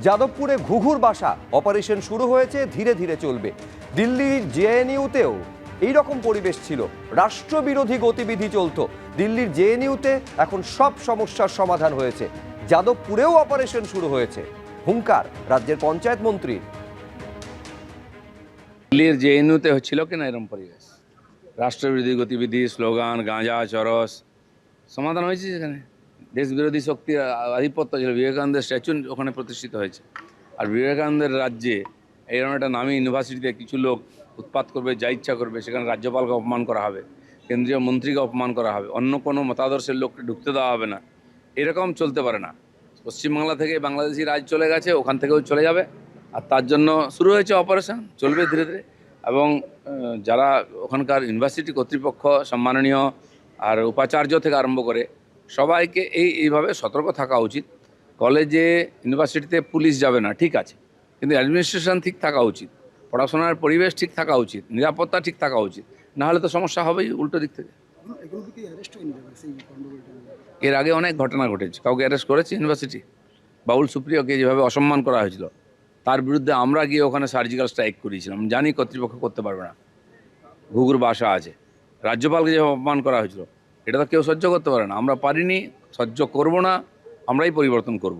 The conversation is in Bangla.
যাদবপুরে ঘুঘুর বাসা অপারেশন শুরু হয়েছে, ধীরে ধীরে চলবে। দিল্লির জেএনইউতেও এইরকম পরিবেশ ছিল, রাষ্ট্রবিরোধী গতিবিধি চলতো। দিল্লির জেএনইউতে এখন সব সমস্যার সমাধান হয়েছে। যাদবপুরেও অপারেশন শুরু হয়েছে, হুঙ্কার রাজ্যের পঞ্চায়েত মন্ত্রী। দিল্লির জেএনইউতে হচ্ছিল কিনা এরকম পরিবেশ, রাষ্ট্রবিরোধী গতিবিধি, স্লোগান, গাঁজা, চরস, সমাধান হয়েছে। সেখানে দেশবিরোধী শক্তির আধিপত্য ছিল। বিবেকানন্দের স্ট্যাচু ওখানে প্রতিষ্ঠিত হয়েছে। আর বিবেকানন্দের রাজ্যে এইরকম একটা নামী ইউনিভার্সিটিতে কিছু লোক উৎপাত করবে, যা ইচ্ছা করবে, সেখানে রাজ্যপালকে অপমান করা হবে, কেন্দ্রীয় মন্ত্রীকে অপমান করা হবে, অন্য কোনো মতাদর্শের লোককে ঢুকতে দেওয়া হবে না। এরকম চলতে পারে না। পশ্চিমবাংলা থেকে বাংলাদেশি রাজ চলে গেছে, ওখান থেকেও চলে যাবে। আর তার জন্য শুরু হয়েছে অপারেশন, চলবে ধীরে ধীরে। এবং যারা ওখানকার ইউনিভার্সিটি কর্তৃপক্ষ, সম্মাননীয় আর উপাচার্য থেকে আরম্ভ করে সবাইকে এইভাবে সতর্ক থাকা উচিত। কলেজে, ইউনিভার্সিটিতে পুলিশ যাবে না, ঠিক আছে, কিন্তু অ্যাডমিনিস্ট্রেশন ঠিক থাকা উচিত, পড়াশোনার পরিবেশ ঠিক থাকা উচিত, নিরাপত্তা ঠিক থাকা উচিত। না হলে তো সমস্যা হবেই উল্টো দিক থেকে। এর আগে অনেক ঘটনা ঘটেছে, কাউকে অ্যারেস্ট করেছে ইউনিভার্সিটি। বাউল সুপ্রিয়কে যেভাবে অসম্মান করা হয়েছিল, তার বিরুদ্ধে আমরা গিয়ে ওখানে সার্জিক্যাল স্ট্রাইক করিয়েছিলাম। জানি কর্তৃপক্ষ করতে পারবে না, ঘুঘুর বাসা আছে। রাজ্যপালকে যেভাবে অপমান করা হয়েছিল, এটা তো কেউ সহ্য করতে পারে না। আমরা পারিনি, সহ্য করব না, আমরাই পরিবর্তন করব।